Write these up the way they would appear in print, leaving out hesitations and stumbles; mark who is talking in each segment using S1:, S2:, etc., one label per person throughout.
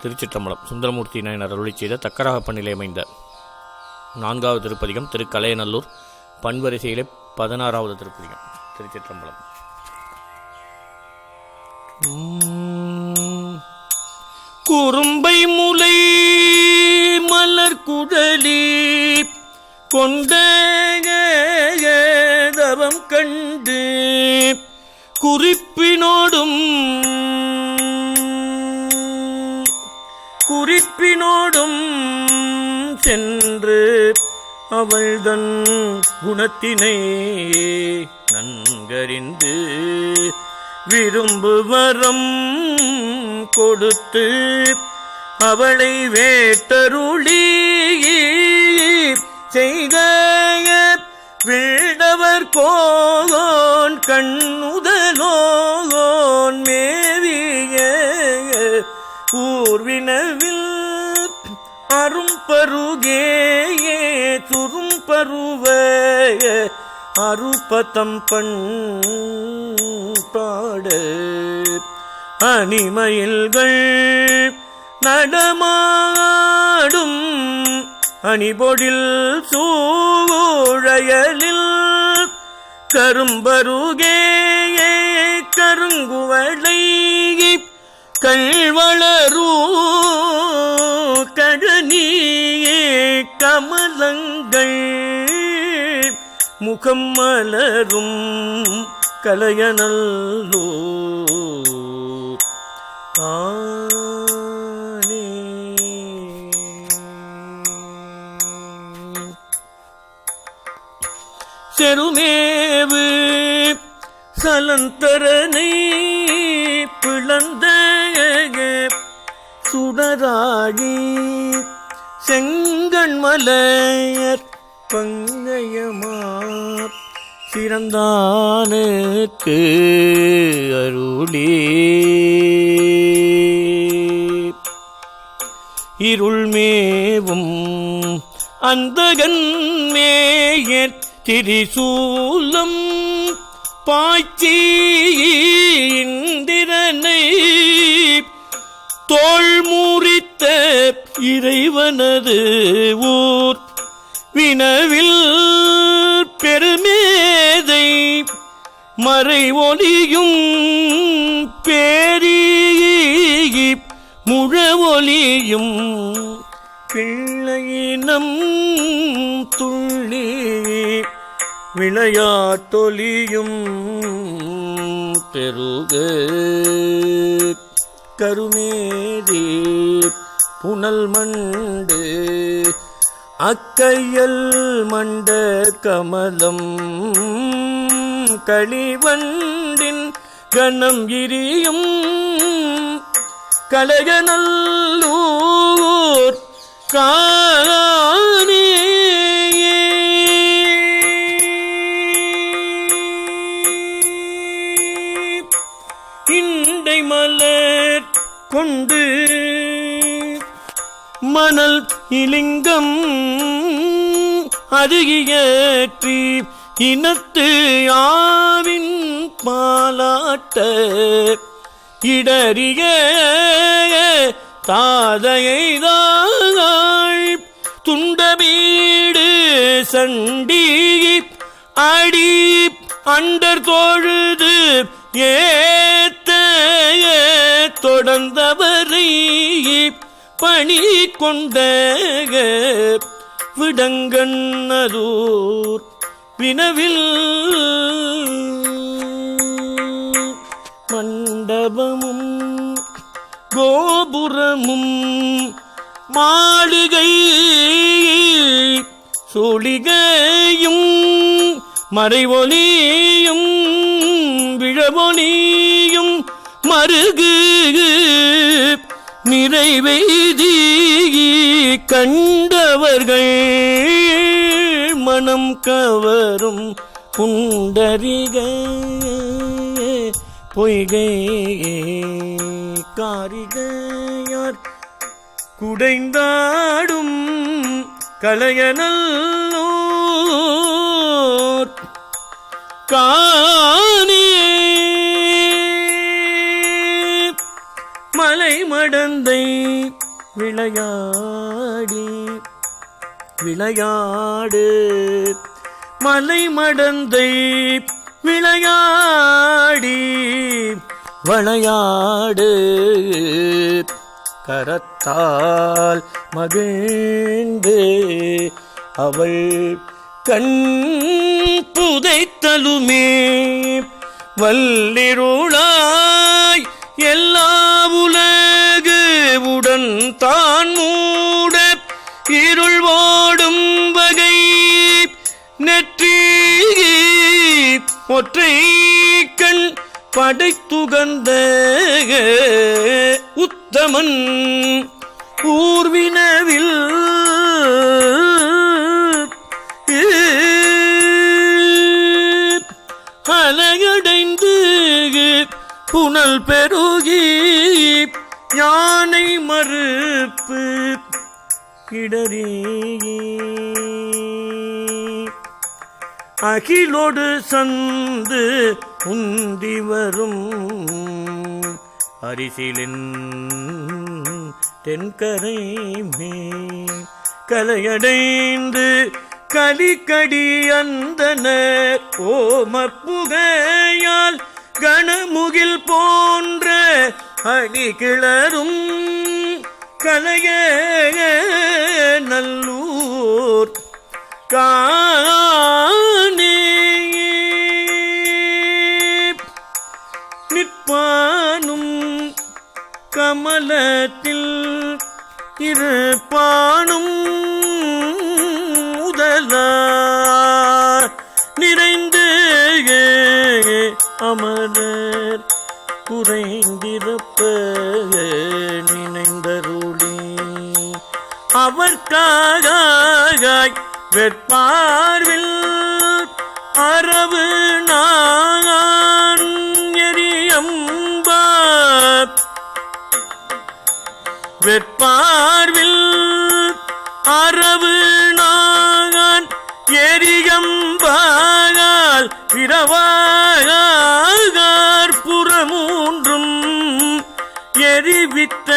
S1: திருச்சிற்றம்பலம். சுந்தரமூர்த்தி நாயனார் அருளி செய்த தக்கராகப்பண்ணிலே அமைந்த 4வது திருப்பதிகம் திருக்கலையநல்லூர் பண்வரிசையிலே 16வது திருப்பதிகம். திருச்சிற்றம்பலம். குறும்பை முலை மலர் குடலி கொண்ட தவம் கண்டு குறிப்பினோடும் சென்று அவள்தன் குணத்தினை நன்கறிந்து விரும்பு வரம் கொடுத்து அவளை வேட்டருளி செய்த வீடவர் கோன் கண்ணுதலோன் மேவிய ஊர்வினவில் அரும்பருகேயே துரும்பருவ அருப்பதம் பாட அணிமயில்கள் நடமாடும் அணிபொடில் சூழலில் கரும்பருகேயே கருங்குவளை கள்வளரூ கடனியே கமலங்கள் முகம் மலரும் கலையநல்லூர் ஆனே. செருமேவு சலந்தரனை பிளந்த சுடராகி செங்கண்மலையர் பங்கயமா சிறந்தானுக்கு அருளே இருள்மேவும் அந்தகன்மேயற் திரிசூலம் பாய்ச்சி இந்திரனை தோள் முறித்த இறைவனது ஊர் வினவில் பெருமேதை மறை ஒலியும் பேரி முழவொலியும் பிள்ளையினம் துள்ளி விளையாட்டொலியும் பெருக கருமேதி புனல் மண்டு அக்கையல் மண்ட கமலம் களிவண்டின் கணம் இரியும் கலையநல்லூர் காணே. இண்டை மலர் கொண்டு மணல் இலிங்கம் அருகியற்றி இனத்து ஆவின் பாலாட்ட இடறிய தாதையைதாள் துண்டமீடு சண்டி அடி அண்டர் தோழுது ஏத்த தொடர்ந்தவரை பணி கொண்ட விடங்கண்ணதூர் வினவில் மண்டபமும் கோபுரமும் மாளிகை சோழிகையும் மறைவொலியும் விழவொலியும் மருகு நிறைவேதி கண்டவர்கள் மனம் கவரும் புண்டரிக பொய்கை காரிகையார் குடைந்தாடும் கலையநல்லூர் காணே. மலை மலை மடந்தை விளையாடி விளையாடு மலை மடந்தை விளையாடி விளையாடு கரத்தால் மகிழ்ந்து அவள் கண் புதைத்தலுமே வல்லிருளாய் எல்லா உலகு உடன் தான் மூட இருள் ஓடும் வகை நெற்றி ஒற்றை கண் படைத்துகந்த உத்தமன் ஊர்வினவில் அலையடைந்து புனல் பெருகி யானை மறுப்பு இடறி அகிலோடு சந்து உந்தி வரும் அரிசிலின் தென்கரை மே கலையடைந்து கலிக்கடி அந்தனர் ஓமப்புகையால் கணமுகில் போன்ற அடி கிளரும் கலைய நல்லூர் காணே நிற்பானும் கமலத்தில் இருப்பானும் நிறைந்து அமரர் குறைந்திருப்ப நினைந்தருளி அவர்காய் வெட்பார்வில் அரவு நான் எரியம்பா வெட்பார்வில் அரவு நான் எரியம்பால் பிறவாகார் புறமூன்றும் எரிவித்த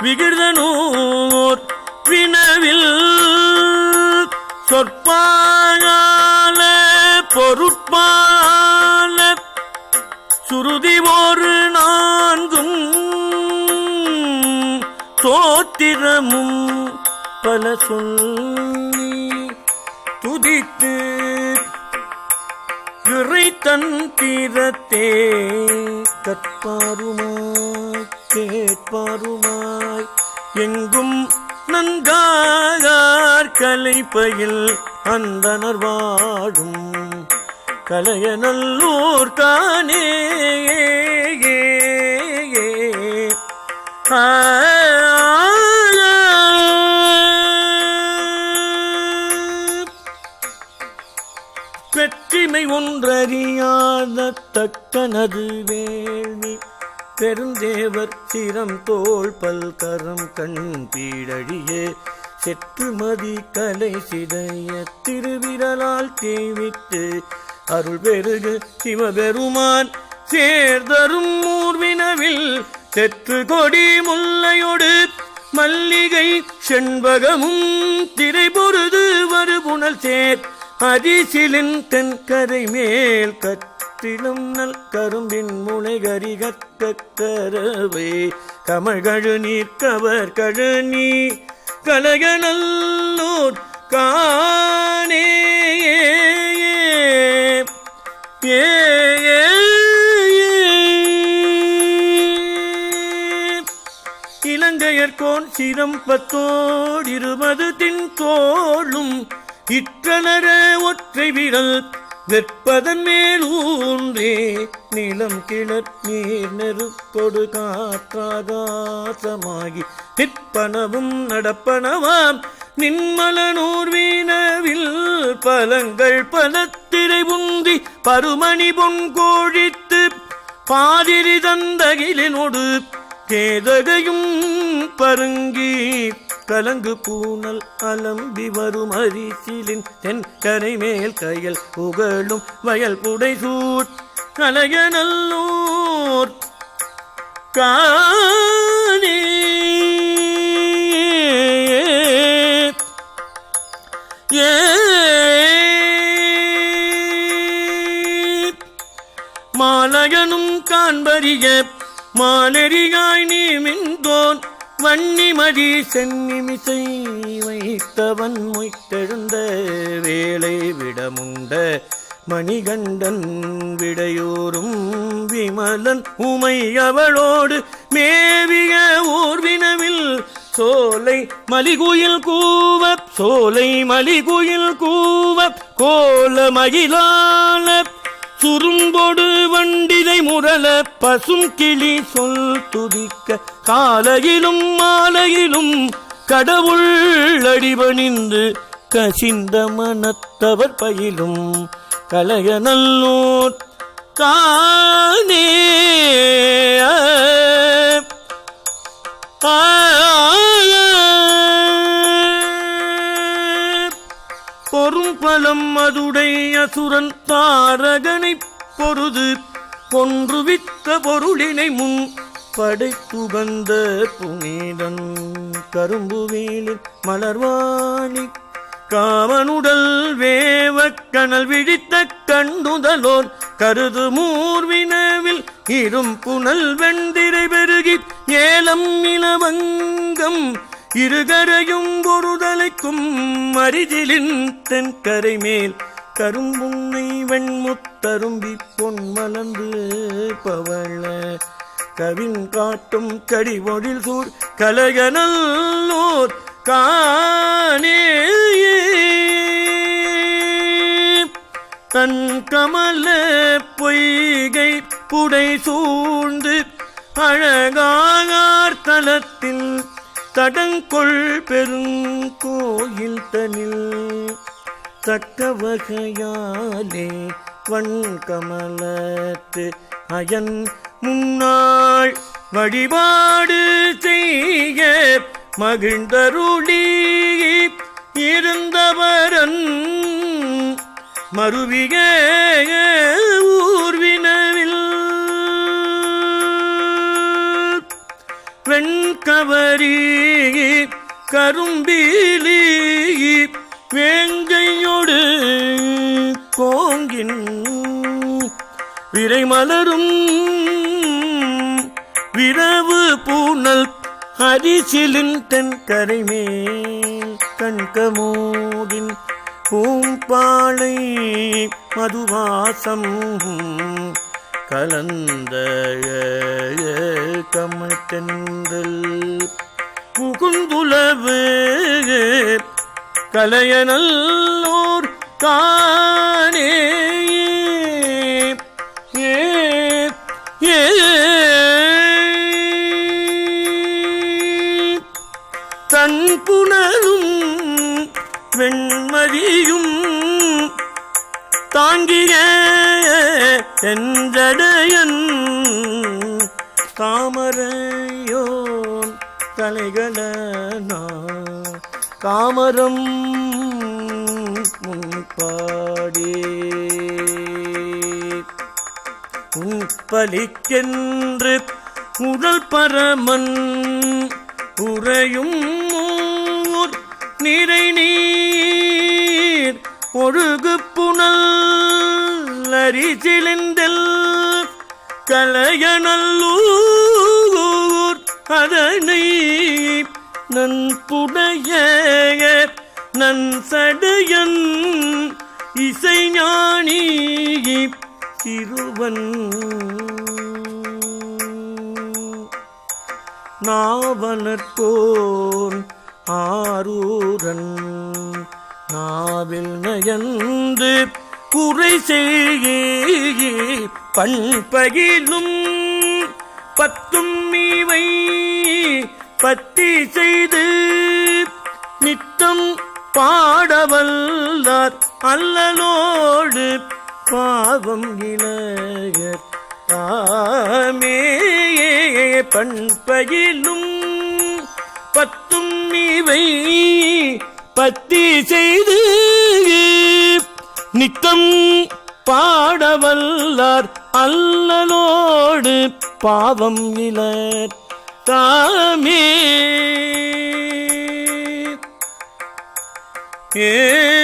S1: விகிர்தனூர் வினவில் சொற்பால பொருட்பால சுருதி ஒரு நான்கும் தோத்திரமும் பல சொல்லி துதித்து இறை தன் தீரத்தே கற்பாருமாய் கேட்பாருமாய் எங்கும் நன்கார் கலைப்பயில் அந்தனர் வாழும் கலைய நல்லூர் காணே வெற்றிமை ஒன்றறியாத தக்கனது வேள்வி பெருந்தேவர் சிரம் தோள் பல்கரம் கண் பீடழியே செற்றுமதி கலை சிதைய திருவிரலால் தேவித்து அருள் பெருகு சிவபெருமான் சேர்தரும் ஊர்வினவில் செற்று கொடி முல்லையொடு மல்லிகை செண்பகமும் திரை பொருது வருபுணல் சேர் அரிசிலின் தென்கரை மேல் கற்றிலும் நல் கரும்பின் முளைகரி கற்கரவை கமழ்கழு நீர் கவர் கழனி கலைய நல்லூர் காணே இலங்கையர்கோன் சிரம் பத்தோடு 20 தின் தோளும் இற்றலர ஒற்றை விரல் வெற்பதன் மேலூன்றே நிலம் கிளர் நீர் நெருப்பொடு காற்றாகாசமாகி நிற்பனவும் நடப்பனவாம் நின்மலனூர் வீணவில் பலங்கள் பலத்திரை உந்தி பருமணி பொன் கோழித்து பாதிரி தந்தகிலினோடு கேதகையும் பருங்கி கலங்கு பூனல் அலம்பி வரும் அரிசிலின் தென்கரை மேல் கையல் புகழும் வயல் புடை சூட் கலைய நல்லூர் காணே மாலகனும் காண்பறிய மாலெறியாய் நீ மின்தோன் வன்னிமதி சென்னிமிசை வைத்தவன் மொய்த்தெழுந்த வேலை விடமுண்ட மணிகண்டன் விடையோரும் விமலன் உமை அவளோடு மேவிய ஊர்வினவில் சோலை மலிகுயில் கூவ சோலை மலிகுயில் கூவ கோல மகிழால சுரும்பொடு வண்டிதை முரள பசும் கிளி சொல் துதிக்க காலையிலும் மாலையிலும் கடவுள் அடிபணிந்து கசிந்த மனத்தவர் பயிலும் கலையநல்லூர் காணே பொறும்பலம் மதுடை அசுரன் தாரகனைப் பொருது கொன்றுவித்த பொருளினை முன் படைத்துகந்த புனிதன் கரும்புவேலில் மலர்வாணி காமனுடல் வேவக் கனல் விழித்த கண்டுதலோன் கருது மூர்வினவில் இரும் புனல் வெண்டிரை பெருகி ஏலம் இளவங்கம் இருகரையும் பொருதலைக்கும் அரிதிலின் தென்கரை மேல் கரும்புன்னை வெண்முத்தரும்பி பொன் மலர்ந்து பவள கவின் காட்டும் கடிவொழில் சூர் கலையநல்லூர் காணே தன் கமல பொய்கை புடை சூழ்ந்து அழகார் தலத்தில் தடங்கொள் பெருங்கோயில் தனில் தக்க வகையாலே வண்கமலத்து அயன் முன்னாள் வழிபாடு செய்ய மகிழ்ந்தருளி இருந்தவரன் மருவிக ஊர்வினவில் வெண்கவரி கரும்பிலி வேங்கையோடு கோங்கின் விரைமலரும் விரவு பூனல் அரிசிலின் தென்கரை மேல் கண்கமோடின் பூம்பாளை மதுவாசம் கலந்த கமட்டென்றல் புகுந்துலவு கலையநல்லூர் காணே தன் புனலும் வெண்மதியும் தாங்கிய செஞ்சடையன் தாமரையோன் தலைகளனா காமரம் முன்பாடே பலிக்கென்று உடல் பரமன் உறையும் நிறை நீர் ஒழுகு புனல் அரிசிலிந்தல் கலையநல்லூர் அதனை நன்புடைய நன்சடையன் இசைஞானி சிறுவன் நாவலர்கோன் ஆரூரன் நாவில் நயந்து குறை செய்ய பண்பகிலும் பத்தும் இவை பத்தி செய்து நித்தம் பாடவல்லார் அல்லலோடு பாவம் இளையர் தாமே பண்பகிலும் பத்தும் இவை பத்தி செய்து நித்தம் பாடவல்லார் அல்லலோடு பாவம் இலர் தாமே. ஏ